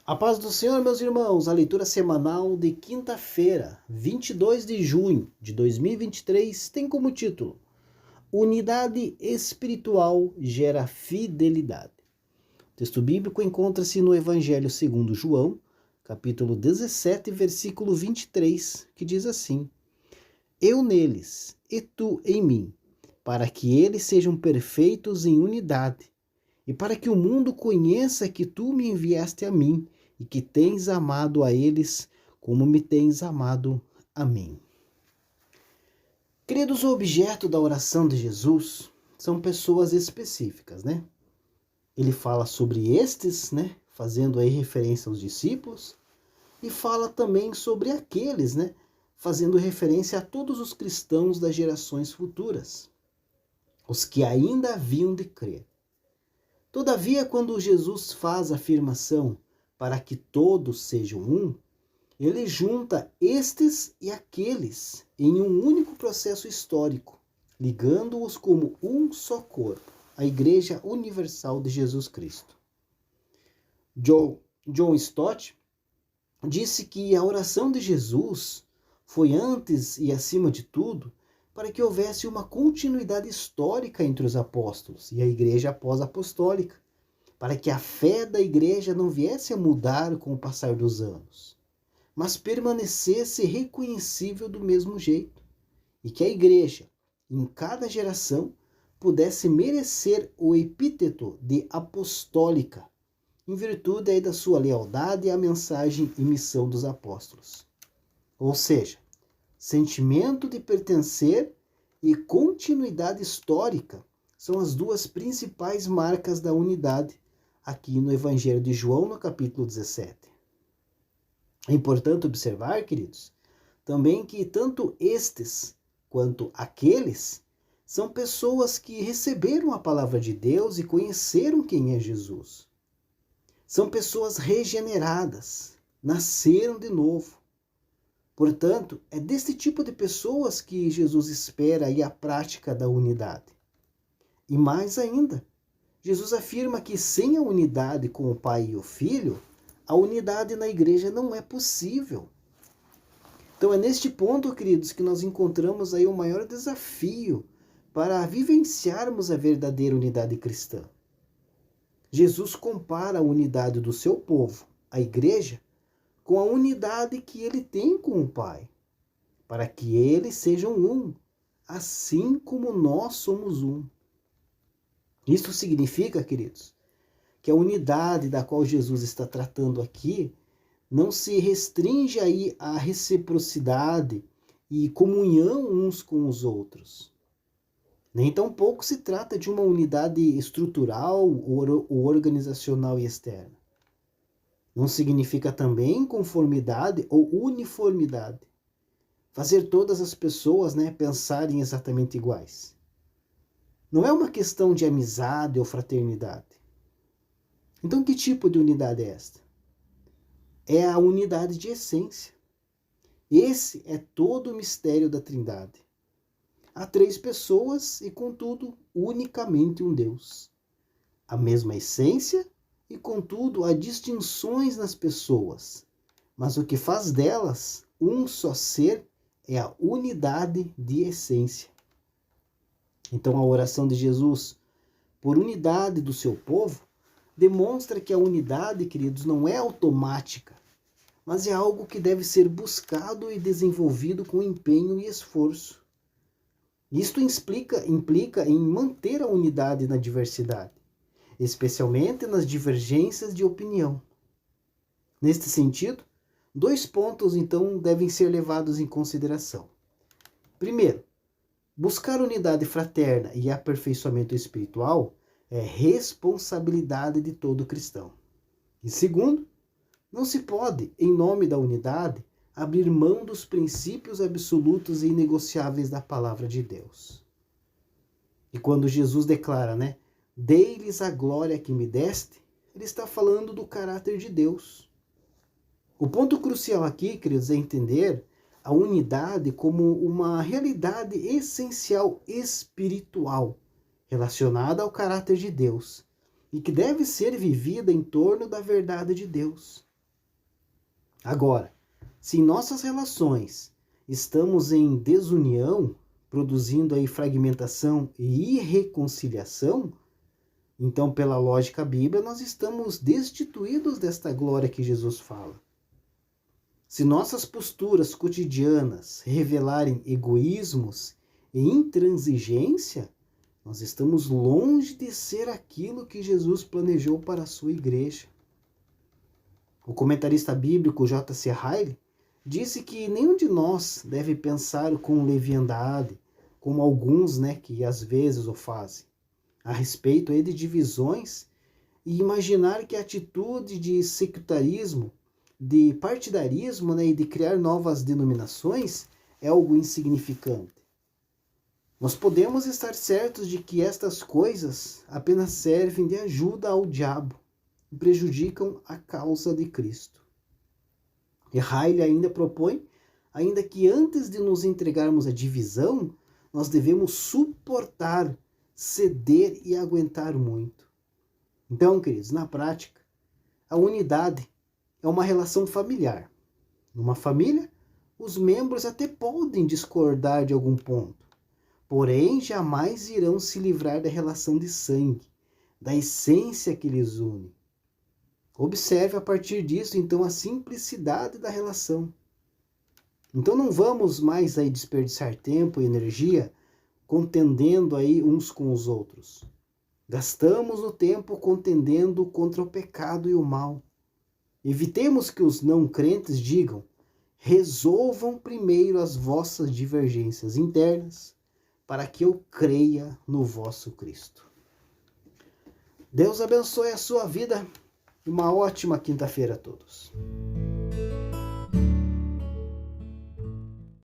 A paz do Senhor, meus irmãos, a leitura semanal de quinta-feira, 22 de junho de 2023, tem como título: Unidade espiritual gera fidelidade. O texto bíblico encontra-se no Evangelho segundo João, capítulo 17, versículo 23, que diz assim: Eu neles e tu em mim, para que eles sejam perfeitos em unidade, e para que o mundo conheça que tu me enviaste a mim, e que tens amado a eles como me tens amado a mim. Queridos, o objeto da oração de Jesus são pessoas específicas, né? Ele fala sobre estes, né? Fazendo aí referência aos discípulos, e fala também sobre aqueles, né? Fazendo referência a todos os cristãos das gerações futuras, os que ainda haviam de crer. Todavia, quando Jesus faz a afirmação para que todos sejam um, ele junta estes e aqueles em um único processo histórico, ligando-os como um só corpo, a Igreja Universal de Jesus Cristo. John Stott disse que a oração de Jesus foi antes e acima de tudo para que houvesse uma continuidade histórica entre os apóstolos e a Igreja pós-apostólica, para que a fé da igreja não viesse a mudar com o passar dos anos, mas permanecesse reconhecível do mesmo jeito, e que a igreja, em cada geração, pudesse merecer o epíteto de apostólica, em virtude aí da sua lealdade à mensagem e missão dos apóstolos. Ou seja, sentimento de pertencer e continuidade histórica são as duas principais marcas da unidade aqui no Evangelho de João, no capítulo 17. É importante observar, queridos, também que tanto estes quanto aqueles são pessoas que receberam a palavra de Deus e conheceram quem é Jesus. São pessoas regeneradas, nasceram de novo. Portanto, é deste tipo de pessoas que Jesus espera aí a prática da unidade. E mais ainda, Jesus afirma que sem a unidade com o Pai e o Filho, a unidade na igreja não é possível. Então é neste ponto, queridos, que nós encontramos aí o maior desafio para vivenciarmos a verdadeira unidade cristã. Jesus compara a unidade do seu povo, a igreja, com a unidade que ele tem com o Pai, para que eles sejam um, assim como nós somos um. Isso significa, queridos, que a unidade da qual Jesus está tratando aqui não se restringe aí à reciprocidade e comunhão uns com os outros. Nem tampouco se trata de uma unidade estrutural ou organizacional e externa. Não significa também conformidade ou uniformidade. Fazer todas as pessoas, pensarem exatamente iguais. Não é uma questão de amizade ou fraternidade. Então, que tipo de unidade é esta? É a unidade de essência. Esse é todo o mistério da Trindade. Há três pessoas e, contudo, unicamente um Deus. A mesma essência e, contudo, há distinções nas pessoas. Mas o que faz delas um só ser é a unidade de essência. Então a oração de Jesus por unidade do seu povo demonstra que a unidade, queridos, não é automática, mas é algo que deve ser buscado e desenvolvido com empenho e esforço. Isto implica em manter a unidade na diversidade, especialmente nas divergências de opinião. Neste sentido, 2 pontos então devem ser levados em consideração. Primeiro, buscar unidade fraterna e aperfeiçoamento espiritual é responsabilidade de todo cristão. E segundo, não se pode, em nome da unidade, abrir mão dos princípios absolutos e inegociáveis da palavra de Deus. E quando Jesus declara, dei-lhes a glória que me deste, ele está falando do caráter de Deus. O ponto crucial aqui, queridos, é entender a unidade como uma realidade essencial espiritual relacionada ao caráter de Deus e que deve ser vivida em torno da verdade de Deus. Agora, se em nossas relações estamos em desunião, produzindo aí fragmentação e irreconciliação, então, pela lógica bíblica, nós estamos destituídos desta glória que Jesus fala. Se nossas posturas cotidianas revelarem egoísmos e intransigência, nós estamos longe de ser aquilo que Jesus planejou para a sua igreja. O comentarista bíblico J.C. Ryle disse que nenhum de nós deve pensar com leviandade, como alguns, que às vezes o fazem, a respeito aí de divisões e imaginar que a atitude de sectarismo, de partidarismo e de criar novas denominações é algo insignificante. Nós podemos estar certos de que estas coisas apenas servem de ajuda ao diabo e prejudicam a causa de Cristo. E Ryle ainda propõe, ainda que antes de nos entregarmos à divisão, nós devemos suportar, ceder e aguentar muito. Então, queridos, na prática, a unidade é uma relação familiar. Numa família, os membros até podem discordar de algum ponto, porém jamais irão se livrar da relação de sangue, da essência que lhes une. Observe a partir disso, então, a simplicidade da relação. Então não vamos mais aí desperdiçar tempo e energia contendendo aí uns com os outros. Gastamos o tempo contendendo contra o pecado e o mal. Evitemos que os não crentes digam: resolvam primeiro as vossas divergências internas, para que eu creia no vosso Cristo. Deus abençoe a sua vida e uma ótima quinta-feira a todos.